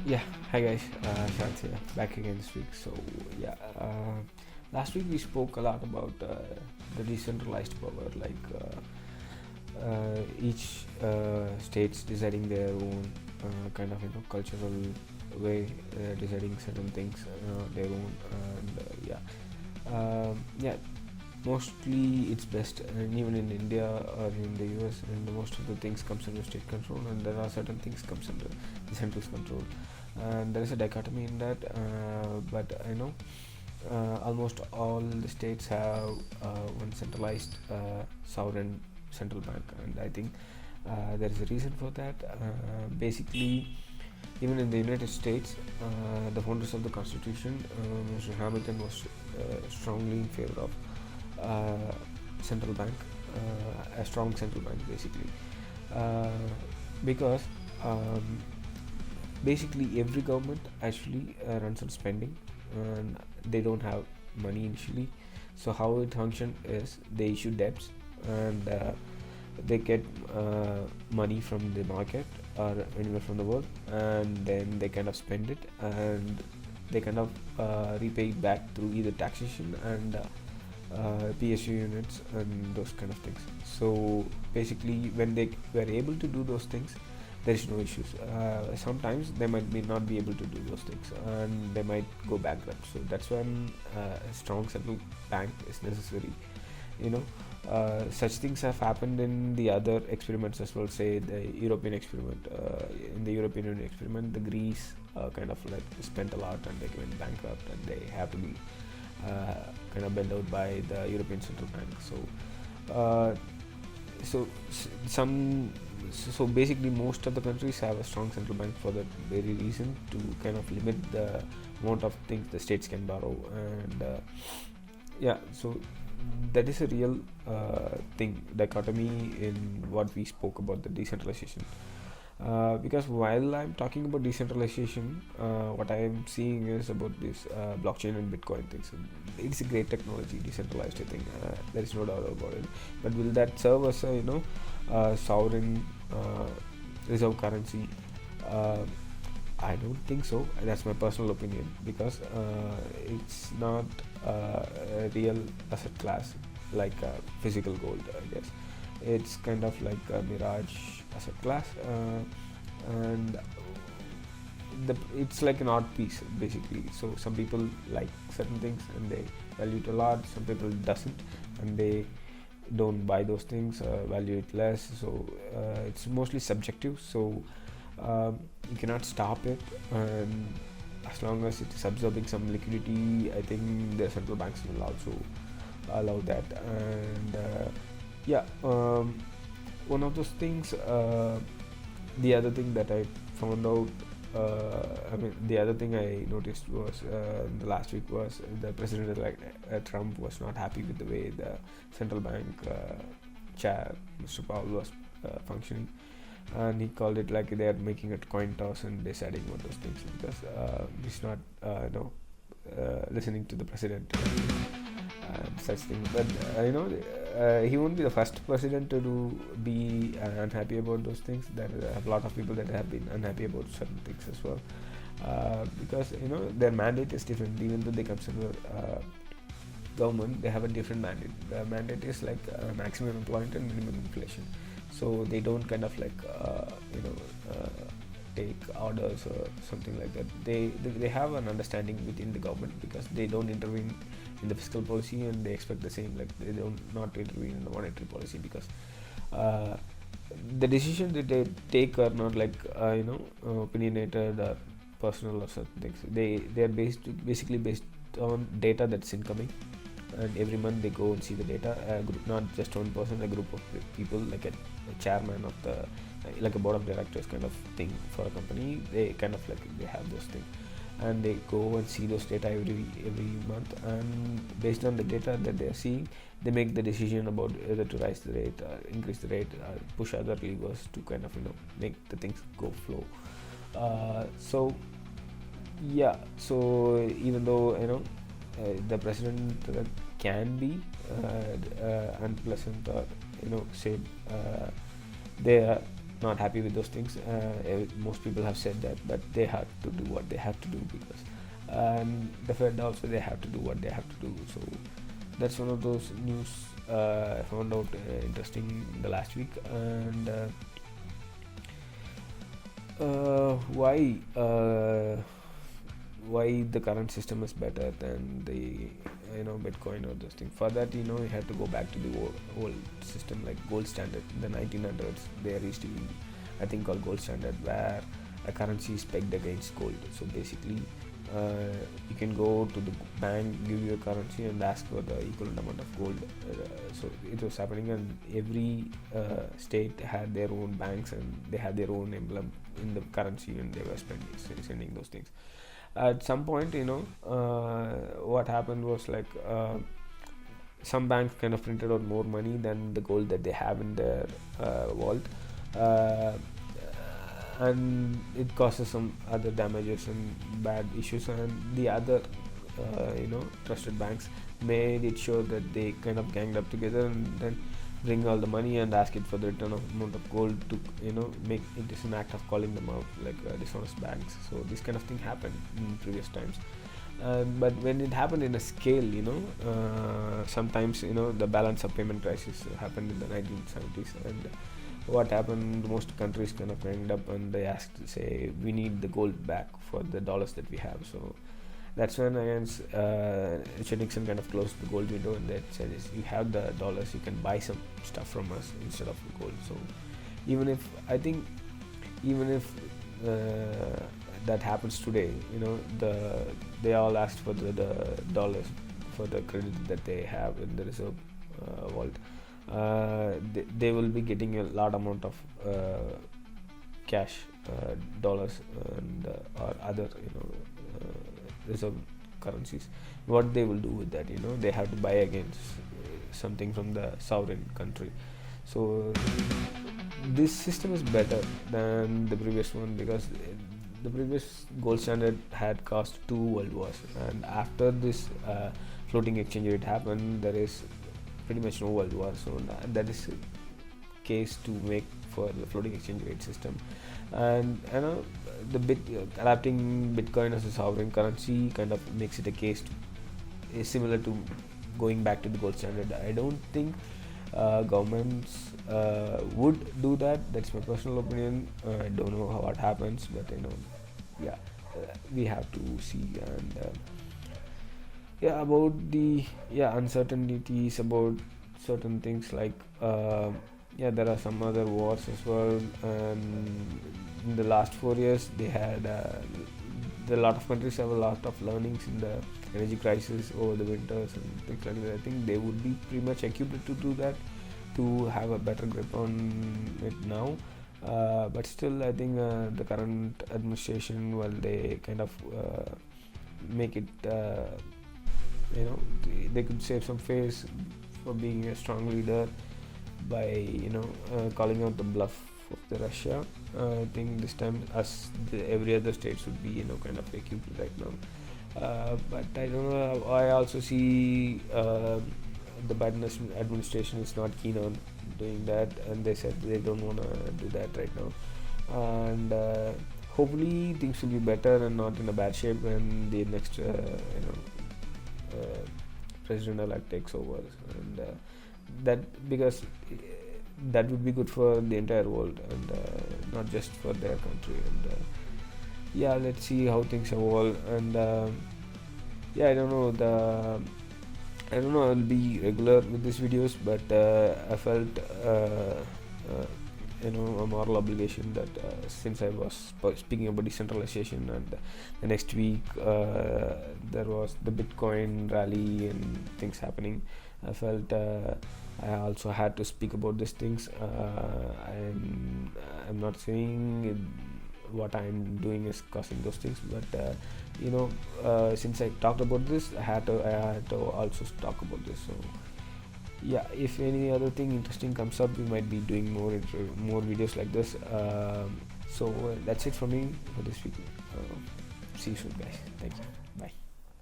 Yeah, hi guys, Shant here, back again this week. Yeah, last week we spoke a lot about the decentralized power, like each states deciding their own kind of cultural way, deciding certain things their own, and yeah, mostly it's best, and even in India or in the US, and most of the things comes under state control, and there are certain things comes under the central's control, and there is a dichotomy in that. But I know almost all the states have one centralized sovereign central bank, and I think there is a reason for that. Basically, even in the United States, the founders of the Constitution, Mr. Hamilton, was strongly in favor of central bank, a strong central bank, basically, uh, because um, basically every government actually runs on spending, and they don't have money initially. So how it functions is they issue debts, and they get money from the market or anywhere from the world, and then they kind of spend it, and they kind of repay it back through either taxation and PSU units and those kind of things. So basically, when they were able to do those things, there is no issues. Sometimes they might not be able to do those things, and they might go bankrupt. So that's when a strong central bank is necessary. You know, such things have happened in the other experiments as well. Say the European experiment. In the European Union experiment, the Greece kind of like spent a lot, and they went bankrupt, and they have to be kind of bailed out by the European Central Bank. Uh, so basically most of the countries have a strong central bank for that very reason, to kind of limit the amount of things the states can borrow. And yeah, so that is a real thing, dichotomy in what we spoke about the decentralization. Because while I'm talking about decentralization, what I'm seeing is about this blockchain and Bitcoin things. It's a great technology, decentralized. I think there is no doubt about it. But will that serve as a sovereign reserve currency? Uh, I don't think so. That's my personal opinion, because it's not a real asset class like physical gold, I guess. It's kind of like a mirage asset class, and it's like an art piece, basically. So some people like certain things and they value it a lot. Some people doesn't, and they don't buy those things, value it less. So it's mostly subjective. So you cannot stop it, and as long as it is absorbing some liquidity, I think the central banks will also allow that. And yeah, one of those things. The other thing that I found out, the other thing I noticed was the last week was the president, like Trump, was not happy with the way the central bank chair, Mr. Powell, was functioning, and he called it like they are making a coin toss and deciding what those things, because he's not listening to the president and such things. But he won't be the first president to be unhappy about those things. There are a lot of people that have been unhappy about certain things as well, because their mandate is different. Even though they consider government, they have a different mandate. The mandate is like maximum employment and minimum inflation. So they don't kind of like take orders or something like that. They have an understanding within the government, because they don't intervene in the fiscal policy, and they expect the same. Like they don't not intervene in the monetary policy, because the decisions that they take are not like opinionated or personal or certain things. They are basically based on data that's incoming, and every month they go and see the data. A group, not just one person, a group of people, like a chairman of the like a board of directors kind of thing for a company. They kind of like they have those things, and they go and see those data every month, and based on the data that they are seeing, they make the decision about whether to raise the rate, increase the rate, push other levers to kind of make the things go flow. So yeah, so even though the president can be unpleasant, or say they are not happy with those things. Most people have said that, but they have to do what they have to do, because and the Fed also, they have to do what they have to do. So that's one of those news I found out interesting the last week. And why the current system is better than the Bitcoin or this thing. For that, you have to go back to the old system, like gold standard. In the 1900s, there used to be a thing called gold standard, where a currency is pegged against gold. So basically, you can go to the bank, give you a currency, and ask for the equivalent amount of gold. So it was happening, and every state had their own banks, and they had their own emblem in the currency when they were sending those things. At some point, what happened was, like, some banks kind of printed out more money than the gold that they have in their vault, and it causes some other damages and bad issues. And the other trusted banks made it sure that they kind of ganged up together and then bring all the money and ask it for the return of amount of gold to make it is an act of calling them out, like dishonest banks. So this kind of thing happened in previous times. But when it happened in a scale, sometimes the balance of payment crisis happened in the 1970s. And what happened, most countries kind of ganged up, and they asked to say, we need the gold back for the dollars that we have. So that's when against Richard Nixon kind of closed the gold window, and they said, you have the dollars, you can buy some stuff from us instead of gold. So even if that happens today, they all asked for the dollars for the credit that they have in the reserve vault. They will be getting a large amount of cash, dollars, and or other reserve currencies. What they will do with that, they have to buy against something from the sovereign country. So this system is better than the previous one, because the previous gold standard had caused 2 world wars, and after this floating exchange rate happened, there is pretty much no world war. So that is a case to make for the floating exchange rate system. And the adapting Bitcoin as a sovereign currency kind of makes it a case is similar to going back to the gold standard. I don't think governments would do that. That's my personal opinion. I don't know what happens, but we have to see. And about the uncertainties about certain things, like there are some other wars as well. And in the last 4 years, they had a lot of countries have a lot of learnings in the energy crisis over the winters and things like that. I think they would be pretty much equipped to do that, to have a better grip on it now. But still, I think the current administration, well, they kind of make it, they could save some face for being a strong leader by calling out the bluff of the Russia. I think this time, every other states would be kind of equipped right now. But I don't know. I also see the Biden administration is not keen on doing that, and they said they don't want to do that right now. And hopefully things will be better and not in a bad shape when the next president-elect takes over, and that, because that would be good for the entire world, and not just for their country. And let's see how things evolve. And I don't know, I'll be regular with these videos, but I felt a moral obligation that since I was speaking about decentralization, and the next week there was the Bitcoin rally and things happening, I felt I also had to speak about these things. I'm not saying what I'm doing is causing those things, but since I talked about this, I had to also talk about this. So if any other thing interesting comes up, we might be doing more videos like this. So that's it for me for this week. See you soon, guys. Thank you.